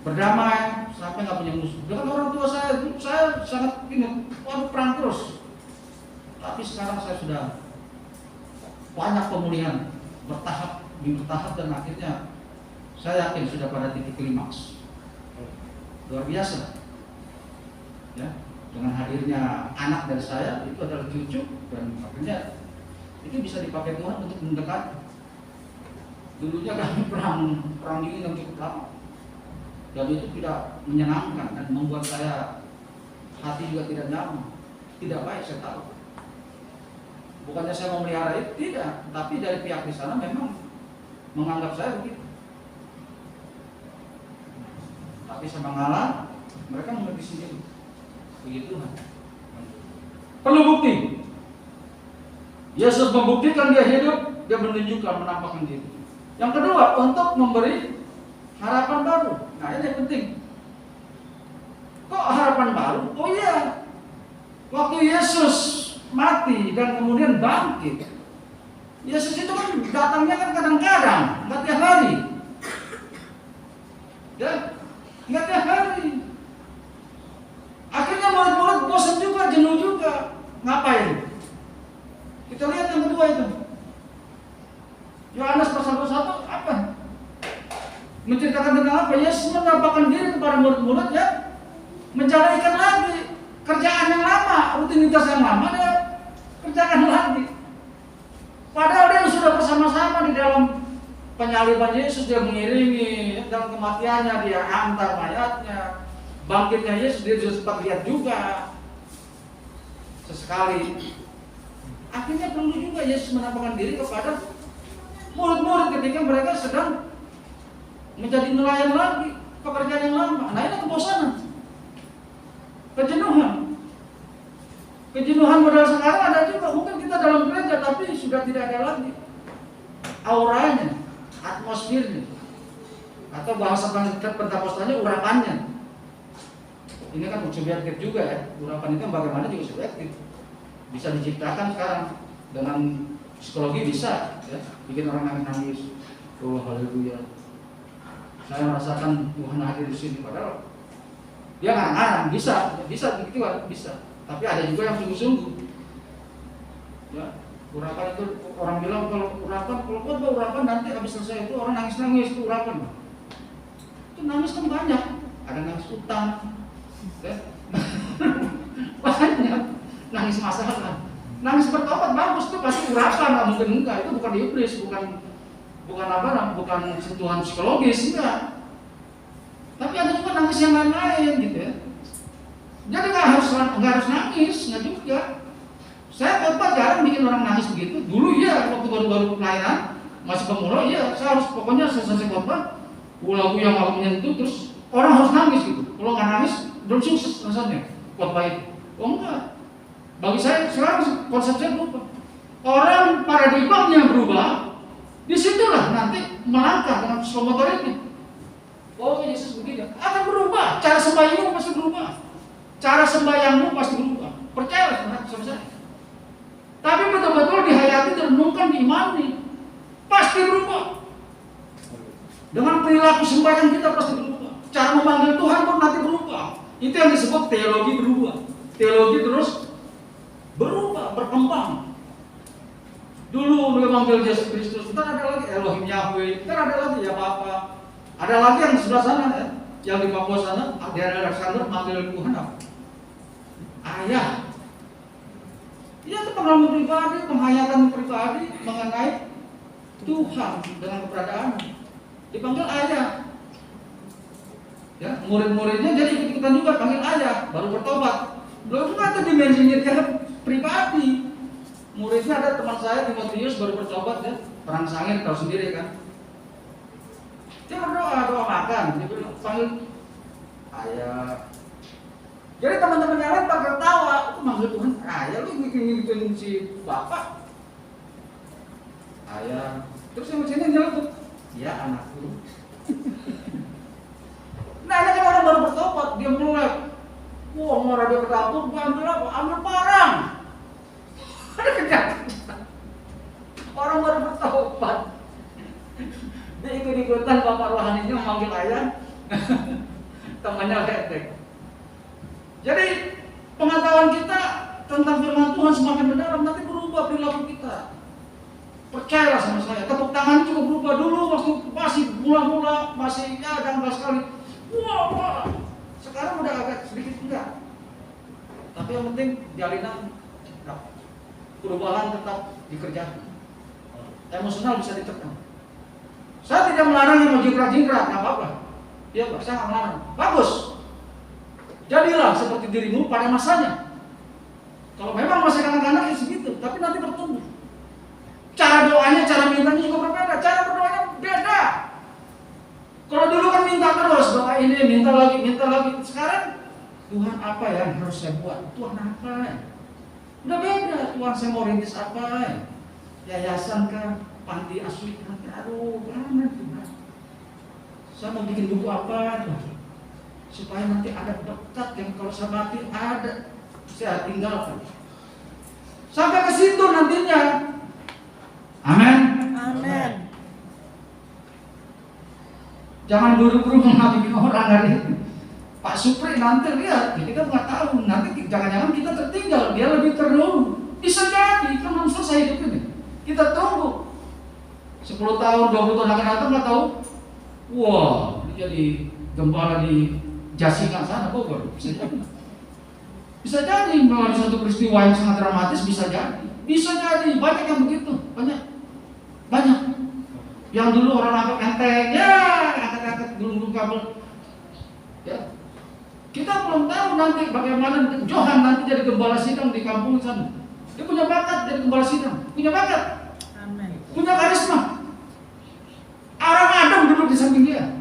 berdamai, sampai nggak punya musuh. Dengan orang tua saya sangat ingin perang terus. Tapi sekarang saya sudah banyak pemulihan bertahap demi bertahap, dan akhirnya saya yakin sudah pada titik klimaks. Luar biasa. Ya, dengan hadirnya anak dari saya itu adalah cucu, dan akhirnya itu bisa dipakai Tuhan untuk mendekat. Dulunya kami perang dingin yang cukup lama, dan itu tidak menyenangkan dan membuat saya hati juga tidak nyaman, tidak baik. Saya tahu, bukannya saya memelihara itu, tidak, tapi dari pihak di sana memang menganggap saya begitu. Tapi saya mengalah, mereka mengerti sendiri. Begitu Tuhan. Perlu bukti. Yesus membuktikan dia hidup, dia menunjukkan, menampakkan diri. Yang kedua, untuk memberi harapan baru. Nah, ini yang penting. Kok harapan baru? Oh iya, waktu Yesus mati dan kemudian bangkit, Yesus itu kan datangnya kan kadang-kadang, nggak tiap hari. Ya, nggak tiap hari. Akhirnya murid-murid bosan juga, jenuh juga. Ngapain? Kita lihat yang kedua itu. Yohanes pasal 1 apa? Menceritakan tentang apa? Yesus menampakkan diri kepada murid-murid, ya, menjalankan lagi kerjaan yang lama, rutinitas yang lama dia kerjakan lagi. Padahal dia sudah bersama-sama di dalam penyaliban Yesus, dia mengiringi, dalam kematiannya dia antar mayatnya, bangkitnya Yesus dia sudah sempat lihat juga sesekali. Akhirnya perlu juga Yesus menampakkan diri kepada murid-murid ketika mereka sedang menjadi nelayan lagi pekerjaan yang lama. Nah, ini kebosanan, kejenuhan modal sekarang ada juga. Mungkin kita dalam gereja tapi sudah tidak ada lagi auranya, atmosfernya, atau bahasa Pentakostannya urapannya. Ini kan subjektif juga ya. Urapan itu bagaimana juga subjektif. Bisa diciptakan sekarang dengan psikologi, bisa ya, bikin orang nangis. Oh haleluya, saya merasakan Tuhan hadir di sini. Padahal dia ngarang, bisa begitu kan, bisa. Tapi ada juga yang sungguh-sungguh. Ya, urapan itu orang bilang kalau urapan nanti habis selesai itu orang nangis-nangis, itu urapan. Itu nangis kan banyak, ada nangis utang, ya. Banyak nangis masalah. Nangis bertobat bagus, itu pasti urapan, nggak mungkin enggak. Itu bukan iblis, bukan sentuhan psikologis, enggak. Tapi ada juga nangis yang lain-lain gitu ya. Jadi nggak harus nangis, nggak juga. Saya khotbah jarang bikin orang nangis begitu. Dulu ya, waktu baru-baru pelayanan, masih pemula, ya saya harus pokoknya selesai khotbah, lagu yang aku menyentuh, terus orang harus nangis gitu. Kalau nggak nangis, belum sukses rasanya khotbah itu. Oh enggak. Bagi saya sekarang konsep saya berubah. Orang paradigmanya berubah, disitulah nanti melangkah dengan psikomotor ini. Oh Yesus begini, akan berubah. Cara sembahyangmu pasti berubah. Cara sembahyangmu pasti berubah. Percayalah sama saya. Tapi betul-betul dihayati, direnungkan, diimani, pasti berubah. Dengan perilaku sembahyang kita pasti berubah. Cara memanggil Tuhan pun nanti berubah. Itu yang disebut teologi berubah. Teologi terus berubah, berkembang. Dulu memanggil Yesus Kristus, ntar ada lagi Elohim Yahweh, ntar ada lagi ya Bapa. Ada lagi yang di sebelah sana ya, yang di Papua sana, di Alexander manggil Tuhan apa? Ayah. Iya, itu pengalaman pribadi, penghayatan pribadi mengenai Tuhan dengan keberadaannya. Dipanggil ayah. Ya, murid-muridnya jadi ikut-ikutan juga panggil ayah, baru bertobat. Belum juga ada dimensinya dia pribadi. Muridnya ada teman saya Timotius baru bertobat ya, perang sangir tahu sendiri kan. Dia berdoa, doa makan, dia panggil ayah. Jadi teman-teman yang lain pada ketawa, itu maksud Tuhan, ayah lu bikin si bapak. Ayah, terus yang sini nyeletuk, ya anakku. Nah ini kan orang baru bertobat, dia melek. Wah, marah dia ke dapur, gua ambil apa? Ambil parang. Ada kejadian. Orang baru bertobat. Dia ikut-ikutan bapak rohaninya memanggil ayah. temannya ledek. Jadi pengetahuan kita tentang firman Tuhan semakin mendalam, nanti berubah perilaku kita. Percayalah sama saya, tepuk tangan juga berubah. Dulu waktu masih mula-mula, masih ya gampang sekali. Wah. Sekarang udah agak sedikit enggak. Tapi yang penting jalinan perubahan tetap dikerjakan. Emosional bisa ditekan. Saya tidak melarang yang mau jingkrak-jingkrak, nggak apa-apa. Iya Pak, saya nggak melarang. Bagus. Jadilah seperti dirimu pada masanya. Kalau memang masih kanak-kanak ya segitu, tapi nanti bertumbuh. Cara doanya, cara mintanya juga berbeda. Cara berdoanya beda. Kalau dulu kan minta terus, doa ini, minta lagi. Sekarang, Tuhan apa yang harus saya buat? Tuhan apa? Udah beda. Tuhan saya mau rintis apa? Yayasan kah? Panti asuhan kah? Aduh, mana Tuhan? Saya mau bikin buku apa? Supaya nanti ada berkat yang kalau saya mati ada, saya tinggalkan. Sampai ke situ nantinya. Amin. Amin. Jangan buru-buru menghakimi orang hari ini. Pak Supri nanti lihat, ya kita nggak tahu. Nanti jangan-jangan kita tertinggal, dia lebih terdahulu. Bisa jadi, kan belum selesai hidup ini. Kita tunggu 10 tahun, 20 tahun akan datang nggak tahu. Wah, dia jadi gembala di Jasingan sana, Bogor. Bisa jadi melalui satu peristiwa yang sangat dramatis, bisa jadi. Bisa jadi, banyak yang begitu, banyak. Yang dulu orang angkat enteng, ya angkat gulung-gulung kabel. Ya. Kita belum tahu nanti bagaimana Johan nanti jadi gembala sidang di kampung sana. Dia punya bakat jadi gembala sidang, punya bakat. Amin. Punya karisma. Orang Adam duduk di samping dia.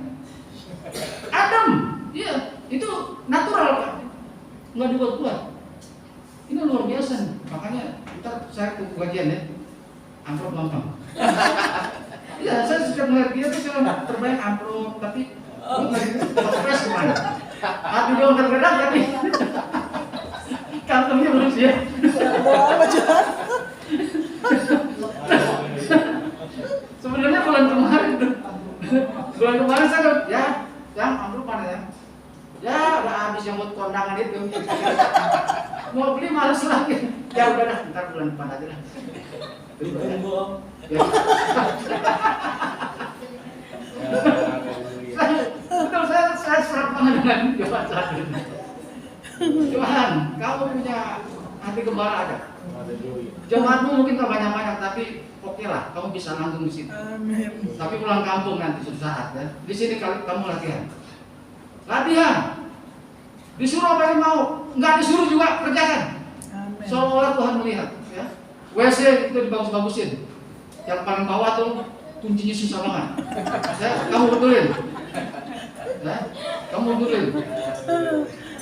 Adam, iya, itu natural kan, nggak dibuat-buat. Ini luar biasa nih. Makanya ntar saya tunggu kajian ya, amplop gampang. Iya, saya suka melihat dia tuh saya terbayang amplop, tapi nggak gimana? Hati dong tergerak tapi kantongnya belum siap. Sebenarnya bulan kemarin saya ya, yang amplop mana ya? Ya udah habis yang buat kondangan itu. Mau beli males lagi. Ya udah dah, ntar bulan depan aja lah. Ditunggu. Betul, saya serap banget dengan Johan saat ini. Johan, kamu punya hati gembala ada. Jemaatmu mungkin tak banyak-banyak, tapi oke lah, kamu bisa nanggung di situ. Amin. Tapi pulang kampung nanti suatu saat ya. Di sini kamu latihan. Disuruh apa yang mau, nggak disuruh juga kerjakan. Amin. Seolah-olah Tuhan melihat. Ya. WC itu dibagus-bagusin. Yang paling bawah tuh kuncinya susah banget. Ya, kamu betulin. Ya, kamu betulin.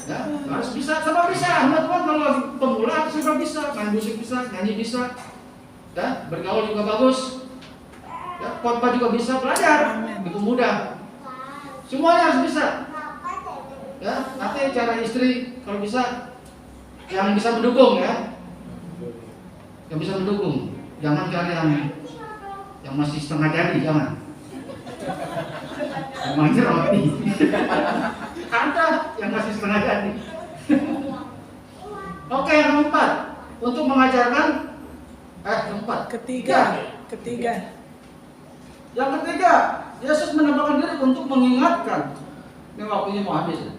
Ya, harus bisa, sama bisa. Teman-teman kalau pemula sudah bisa, main musik bisa, nyanyi bisa. Ya, bergaul juga bagus. Ya, khotbah juga bisa, belajar. Itu mudah. Semuanya harus bisa. Ya, nanti cara istri kalau bisa yang bisa mendukung ya. Yang bisa mendukung. Jangan cari yang masih setengah jadi, jangan. Masih roti. Ada yang masih setengah jadi. Oke, yang keempat, untuk mengajarkan keempat. Ketiga. Yang ketiga, Yesus menambahkan diri untuk mengingatkan. Ini waktunya mau habis ya.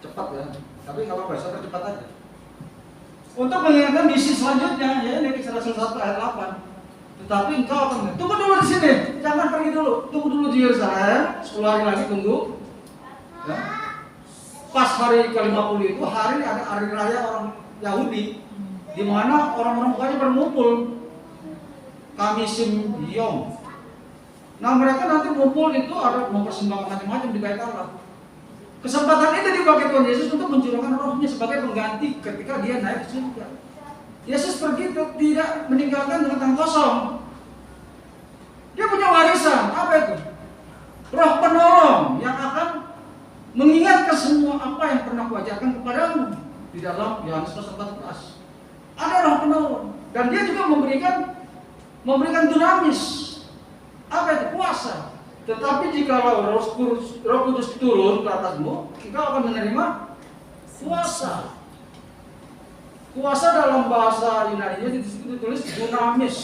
Cepat ya. Tapi nggak apa-apa, saya percepat aja. Untuk mengingatkan misi selanjutnya, ya ini Kisah Rasul 1 ayat 8. Tetapi engkau akan tunggu dulu di sini, jangan pergi dulu, tunggu dulu di Yerusalem, 10 hari lagi tunggu. Ya. Pas hari ke-50 itu hari ada hari raya orang Yahudi, di mana orang-orang bukannya berkumpul. Kamisim Yom. Nah mereka nanti ngumpul itu ada mempersembahkan macam-macam di bait Allah. Kesempatan itu dipakai Tuhan Yesus untuk mencurahkan rohnya sebagai pengganti ketika dia naik ke surga. Yesus pergi tidak meninggalkan dengan tangan kosong. Dia punya warisan, apa itu? Roh penolong yang akan mengingatkan semua apa yang pernah kuajarkan kepadamu di dalam Yohanes 14. Ada roh penolong dan dia juga memberikan dinamis. Apa itu? Kuasa. Tetapi jika Roh Kudus turun ke atasmu, engkau akan menerima kuasa. Kuasa dalam bahasa Yunani-nya ditulis dunamis.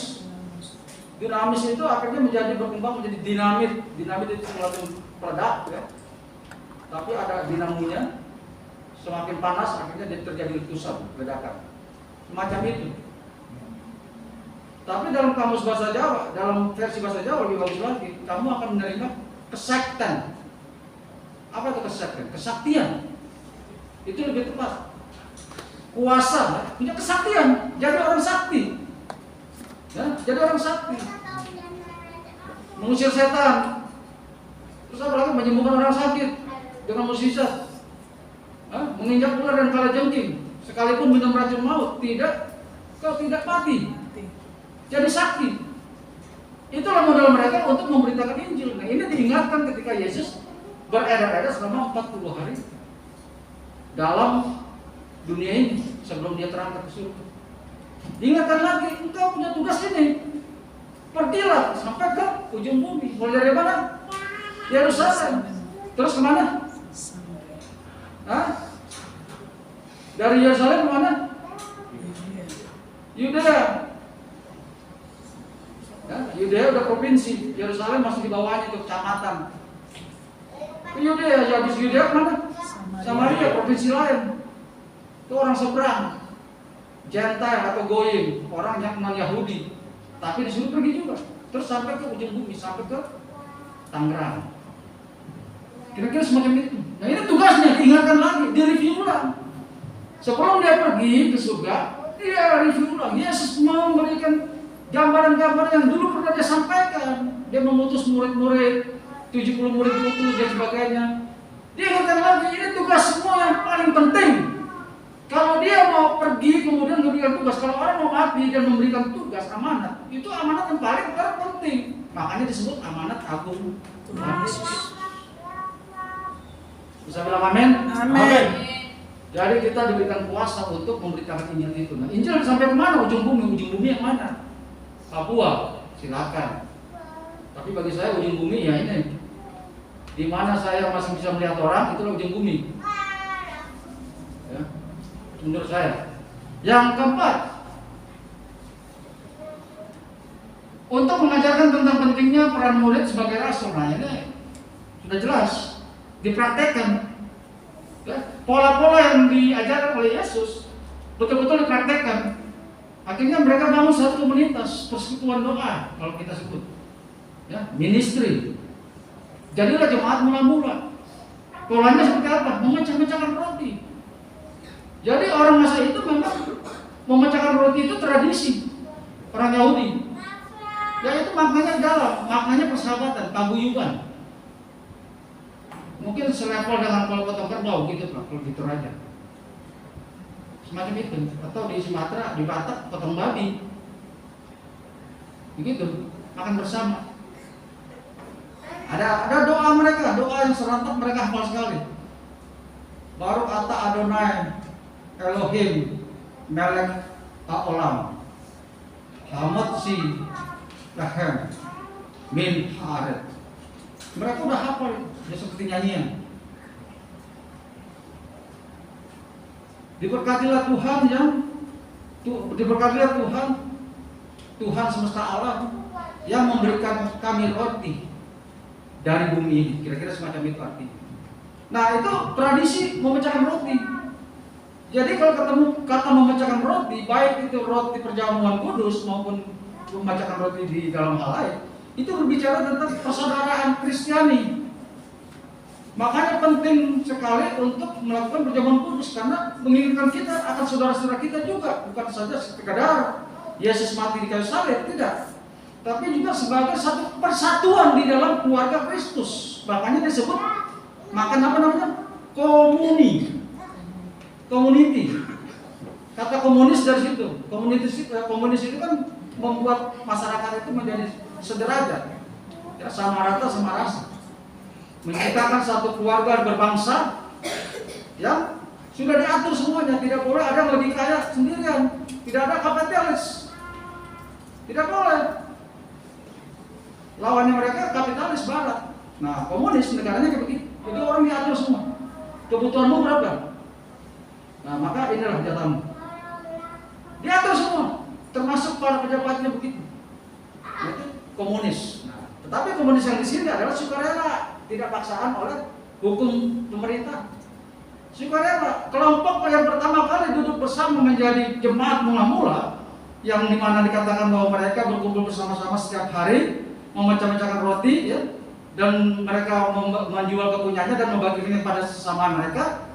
Dunamis itu akhirnya menjadi berkembang menjadi dinamit. Dinamit itu suatu peledak, ya. Tapi ada dinamonya. Semakin panas akhirnya terjadi letusan, ledakan. Semacam itu. Tapi dalam kamus bahasa Jawa, dalam versi bahasa Jawa lebih bagus lagi, kamu akan menerima kesaktian. Apa itu kesaktian? Kesaktian. Itu lebih tepat. Kuasa, punya kesaktian, jadi orang sakti. Ya, jadi orang sakti. Mengusir setan. Terus apa lagi? Menyembuhkan orang sakit dengan mukjizat. Menginjak ular dan kalajengking, sekalipun minum racun maut, kau tidak mati. Jadi sakti. Itulah modal mereka untuk memberitakan Injil. Nah, ini diingatkan ketika Yesus beredar-edar selama 40 hari dalam dunia ini sebelum dia terangkat ke surga. Diingatkan lagi, engkau punya tugas ini. Pergilah sampai ke ujung bumi. Mulai dari mana? Yerusalem. Terus kemana? Dari Yerusalem kemana? Yudea. Ya, Yudea udah provinsi, Yerusalem masih di bawahnya itu kecamatan. Ke Yudea, ya habis Yudea kemana? Samaria, provinsi lain. Itu orang seberang, Gentile atau Goyim, orang yang non Yahudi. Tapi disuruh pergi juga. Terus sampai ke ujung bumi, sampai ke Tangerang. Kira-kira semacam itu. Nah ini tugasnya, diingatkan lagi, direview ulang. Sebelum dia pergi ke surga, dia review ulang. Yesus mau memberikan gambaran-gambaran yang dulu pernah dia sampaikan. Dia memutus murid-murid, 70 murid putus dan sebagainya. Dia ingatkan lagi, ini tugas semua yang paling penting. Kalau dia mau pergi kemudian memberikan tugas, kalau orang mau mati dan memberikan tugas amanat, itu amanat yang paling terpenting. Makanya disebut amanat agung Tuhan Yesus. Bisa bilang amin? Amin. Jadi kita diberikan kuasa untuk memberitakan Injil itu. Nah, Injil sampai kemana? Ujung bumi yang mana? Papua, silakan. Tapi bagi saya ujung bumi ya ini. Di mana saya masih bisa melihat orang, itulah ujung bumi. Ya, menurut saya. Yang keempat, untuk mengajarkan tentang pentingnya peran murid sebagai rasul. Nah ini sudah jelas. Dipraktekkan, ya, pola-pola yang diajarkan oleh Yesus betul-betul dipraktekkan. Akhirnya mereka bangun satu komunitas persekutuan doa, kalau kita sebut, ya, ministry. Jadilah jemaat mula-mula. Polanya seperti apa? Memecah-mecahkan roti. Jadi orang masa itu memang memecahkan roti itu tradisi orang Yahudi. Ya itu maknanya dalam, maknanya persahabatan, paguyuban. Mungkin selevel dengan kalau potong kerbau gitu lah, kalau gitu aja. Semacam itu. Atau di Sumatera, di Batak potong babi. Begitu, makan bersama. Ada doa mereka, doa yang serentak mereka hafal sekali. Baru kata Adonai Elohim Melek Haolam Hamad si Lahem Min Haaret. Mereka udah hafal, dia seperti nyanyian. Diberkatilah Tuhan diberkatilah Tuhan semesta alam yang memberikan kami roti dari bumi ini. Kira-kira semacam itu artinya. Nah itu tradisi memecahkan roti. Jadi kalau ketemu kata memecahkan roti, baik itu roti perjamuan kudus maupun memecahkan roti di dalam hal lain, itu berbicara tentang persaudaraan Kristiani. Makanya penting sekali untuk melakukan perjamuan kudus karena mengingatkan kita akan saudara-saudara kita juga, bukan saja sekadar Yesus mati di kayu salib, tidak, tapi juga sebagai satu persatuan di dalam keluarga Kristus. Makanya disebut makan apa namanya? Community. Kata komunis dari situ. Komunis itu kan membuat masyarakat itu menjadi sederajat, ya, sama rata sama rasa, menciptakan satu keluarga berbangsa yang sudah diatur semuanya. Tidak boleh ada yang lebih kaya sendirian, tidak ada kapitalis, tidak boleh. Lawannya mereka kapitalis barat. Nah, komunis negaranya kayak begitu. Jadi orang diatur semua. Kebutuhanmu berapa? Nah, maka inilah jatahmu. Diatur semua, termasuk para pejabatnya begitu. Itu komunis. Nah, tetapi komunis yang di sini adalah sukarela, tidak paksaan oleh hukum pemerintah. Sukarela, kelompok yang pertama kali duduk bersama menjadi jemaat mula-mula, yang dimana dikatakan bahwa mereka berkumpul bersama-sama setiap hari, memecah-mecahkan roti, ya, dan mereka menjual kepunyaannya dan membagikannya pada sesama mereka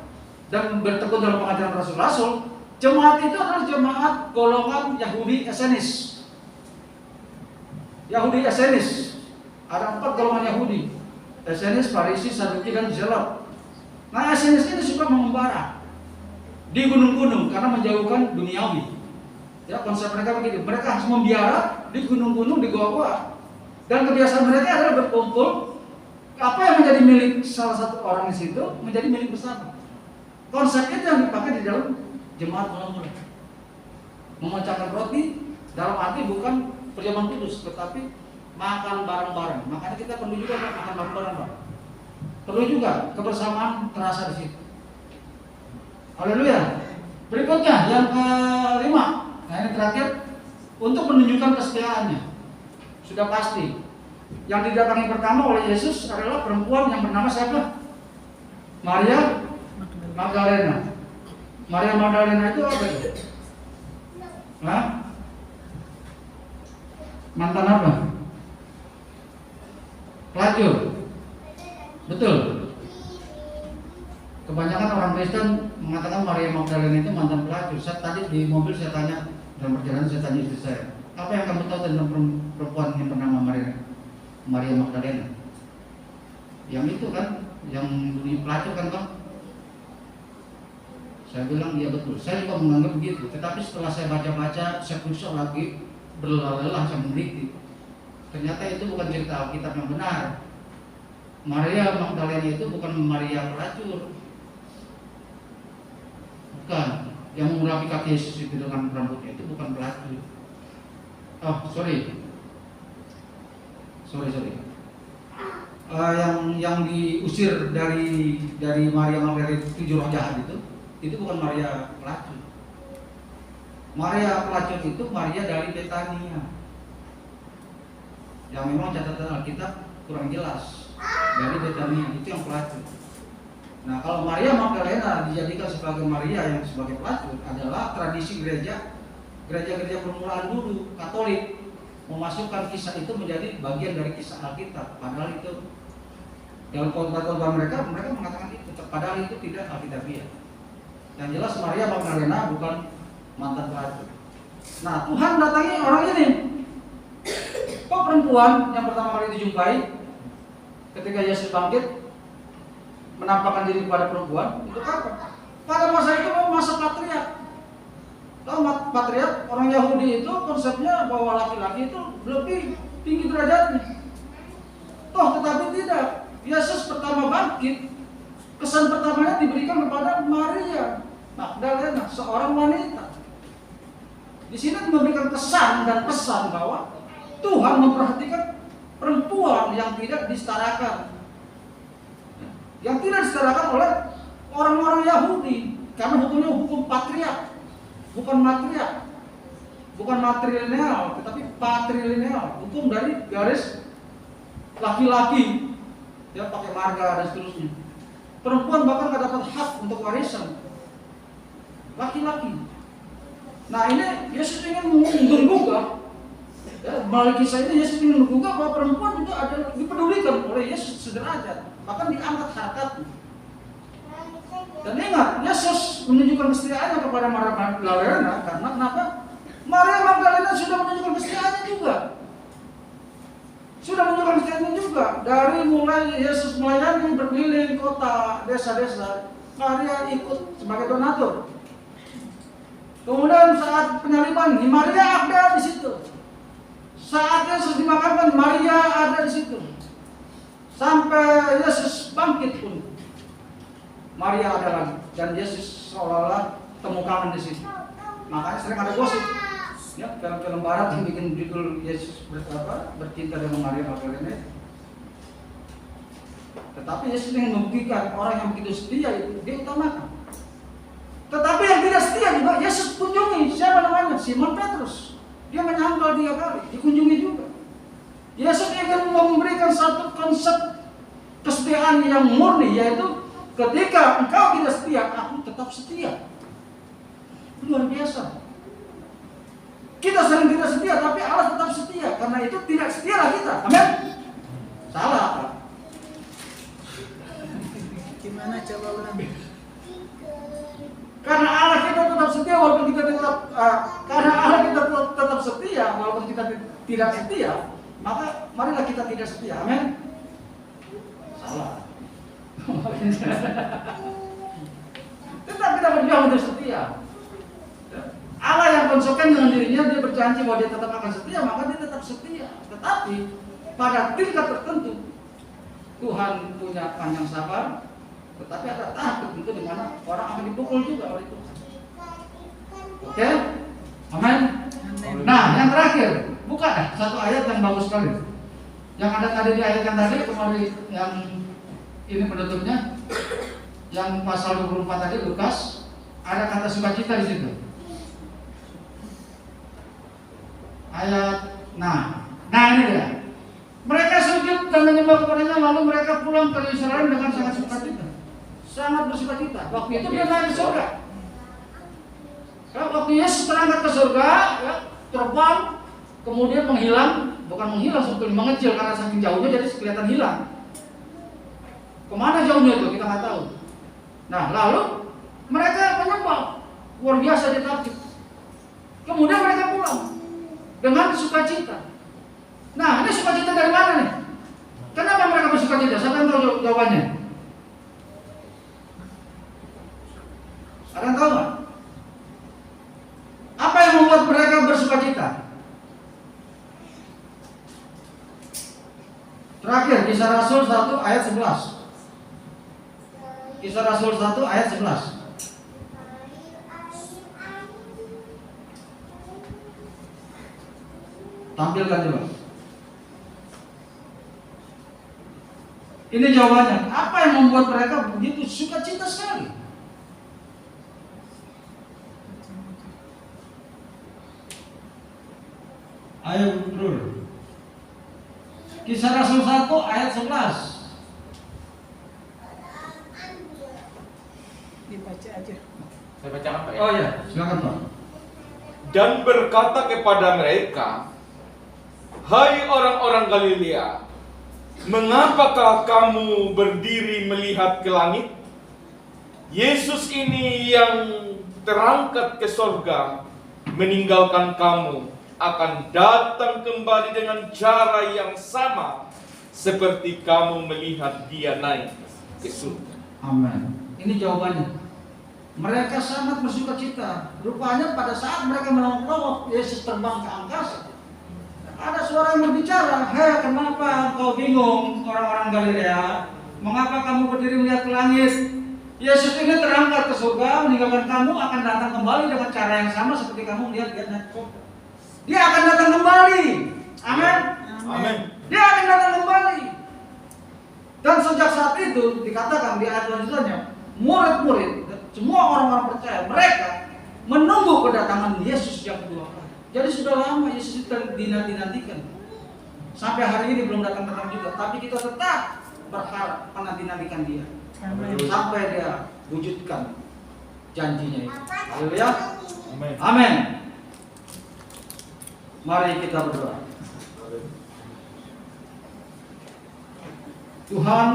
dan bertekun dalam pengajaran rasul-rasul. Jemaat itu adalah jemaat golongan Yahudi Esenis. Yahudi Esenis. Ada 4 golongan Yahudi. Esenis, Farisi, Saduki, dan Zelot. Nah, Esenis ini suka mengembara di gunung-gunung karena menjauhkan duniawi. Ya, konsep mereka begitu. Mereka harus membiara di gunung-gunung, di goa-goa. Dan kebiasaan mereka adalah berkumpul. Apa yang menjadi milik salah satu orang di situ menjadi milik bersama. Konsep itu yang dipakai di dalam jemaat mula-mula. Memecahkan roti dalam arti bukan perjamuan kudus, tetapi makan bareng-bareng. Makanya kita perlu juga makan bareng-bareng. Perlu juga kebersamaan terasa di situ. Haleluya. Berikutnya yang kelima. Nah, ini terakhir, untuk menunjukkan kesetiaannya. Sudah pasti. Yang didatangi pertama oleh Yesus adalah perempuan yang bernama siapa? Maria Magdalena. Maria Magdalena itu apa itu? Hah? Mantan apa? Pelacur. Betul. Kebanyakan orang Kristen mengatakan Maria Magdalena itu mantan pelacur. Saya tadi di mobil saya tanya, dalam perjalanan saya tanya istri saya, apa yang kamu tahu tentang perempuan yang bernama Maria Magdalena? Yang itu kan, yang dunia pelacur kan Bang? Saya bilang iya betul. Saya juga menganggap begitu. Tetapi setelah saya baca-baca, saya periksa lagi, berlelah saya meneliti. Ternyata itu bukan cerita Alkitab yang benar. Maria Magdalena itu bukan Maria pelacur. Bukan. Yang mengurapi kaki Yesus itu dengan rambutnya itu bukan pelacur. Oh, sorry. Yang diusir dari Maria Magdalena 7 roh jahat itu bukan Maria pelacur. Maria pelacur itu Maria dari Betania. Yang memang catatan Alkitab kurang jelas. Dari Betania itu yang pelacur. Nah, kalau Maria Magdalena dijadikan sebagai Maria yang sebagai pelacur adalah tradisi gereja-gereja permulaan dulu Katolik memasukkan kisah itu menjadi bagian dari kisah Alkitab. Padahal itu dalam khotbah mereka mengatakan itu. Padahal itu tidak Alkitabiah. Yang jelas Maria Magdalena bukan mantan pelacur. Nah, Tuhan datangi orang ini. Kok perempuan yang pertama kali dijumpai ketika Yesus bangkit menampakkan diri kepada perempuan itu apa? Pada masa itu masa patriark. Tahu patriark orang Yahudi itu konsepnya bahwa laki-laki itu lebih tinggi derajatnya. Toh tetapi tidak. Yesus pertama bangkit, kesan pertamanya diberikan kepada Maria Magdalena, seorang wanita. Di sini memberikan kesan dan pesan bahwa Tuhan memperhatikan perempuan yang tidak disetarakan, yang tidak disetarakan oleh orang-orang Yahudi, karena hukumnya hukum patriark, bukan matriark, bukan matrilineal, tetapi patrilineal, hukum dari garis laki-laki, ya pakai marga dan seterusnya. Perempuan bahkan tidak dapat hak untuk warisan, laki-laki. Nah, ini Yesus ingin menggugah, ya, melalui kisah ini Yesus ingin menggugah bahwa perempuan juga ada dipedulikan oleh Yesus sederajat, bahkan diangkat harkatnya. Dan ingat, Yesus menunjukkan kesetiaannya kepada Maria Magdalena karena kenapa? Maria Magdalena sudah menunjukkan kesetiaannya juga. Sudah menunjukkan kesetiaannya juga. Dari mulai Yesus melayani berkeliling kota, desa-desa, Maria ikut sebagai donatur. Kemudian saat penyaliban, Maria ada di situ. Saat Yesus dimakamkan, Maria ada di situ. Sampai Yesus bangkit pun, Maria ada lagi. Dan Yesus seolah-olah temukan di situ. Makanya sering ada gosip. Ya, film-film barat yang bikin judul Yesus bercinta dengan Maria Magdalena. Tetapi Yesus ingin membuktikan orang yang begitu setia itu dia utamakan. Tetapi yang tidak setia juga Yesus kunjungi. Siapa namanya? Simon Petrus. Dia menyangkal 3 kali, dikunjungi juga. Yesus ingin memberikan satu konsep kesetiaan yang murni, yaitu ketika engkau tidak setia, aku tetap setia. Luar biasa. Kita sering tidak setia, tapi Allah tetap setia. Karena itu tidak setialah kita. Amin. Salah. Gimana coba ulang? Karena Allah kita tetap setia walaupun kita karena Allah kita tetap setia walaupun kita tidak setia, maka marilah kita tidak setia. Amin. Salah. Tetap kita berjuang untuk setia. Allah yang konsekuen dengan dirinya, dia berjanji bahwa dia tetap akan setia, maka dia tetap setia. Tetapi pada tingkat tertentu Tuhan punya panjang sabar, tetapi ada tahap tertentu di mana orang akan dipukul juga oleh Tuhan. Oke? Amin. Nah, yang terakhir, buka satu ayat yang bagus sekali. Yang ada tadi di ayat yang tadi, kemarin yang ini penutupnya, yang pasal 24 tadi Lukas, ada kata sukacita di situ. Ayat, nah ini dia. Mereka sujud dan menyembah kepadanya, lalu mereka pulang ke Yerusalem dengan sangat sukacita, sangat bersukacita. Waktu itu dia naik ke surga. Waktu Yesus terangkat ke surga, ya, terbang, kemudian menghilang, bukan menghilang sebetulnya, mengecil karena saking jauhnya jadi kelihatan hilang. Kemana jauhnya itu kita nggak tahu. Nah lalu mereka menyembah, luar biasa ditakjub. Kemudian mereka pulang dengan sukacita. Nah, ini sukacita dari mana nih? Kenapa mereka bersukacita? Siapa yang tahu jawabannya? Ada yang tahu nggak? Apa yang membuat mereka bersukacita? Terakhir, Kisah Rasul 1 ayat 11. Kisah Rasul 1 ayat 11. Tampilkan coba. Ini jawabannya. Apa yang membuat mereka begitu sukacita sekali? Ayo bro. Kisah Rasul 1 ayat 11. Dibaca aja. Saya baca apa ya? Oh ya, silakan Pak. Dan berkata kepada mereka, hai orang-orang Galilea, mengapakah kamu berdiri melihat ke langit? Yesus ini yang terangkat ke sorga, meninggalkan kamu, akan datang kembali dengan cara yang sama seperti kamu melihat dia naik ke surga. Amin. Ini jawabannya. Mereka sangat bersukacita. Rupanya pada saat mereka melongok Yesus terbang ke angkasa, ada suara yang berbicara, hei kenapa kau bingung orang-orang Galilea? Mengapa kamu berdiri melihat ke langit? Yesus ini terangkat ke surga, meninggalkan kamu, akan datang kembali dengan cara yang sama seperti kamu melihat dia naik ke surga. Dia akan datang kembali. Amin. Amin. Dia akan datang kembali. Dan sejak saat itu dikatakan di ayat lanjutannya, murid-murid, semua orang-orang percaya, mereka menunggu kedatangan Yesus yang kedua kali. Jadi sudah lama Yesus itu dinantikan. Sampai hari ini belum datang-datang juga, tapi kita tetap berharap menantikan dia. Amin. Sampai dia wujudkan janjinya itu. Haleluya. Amin. Amin. Mari kita berdoa. Tuhan,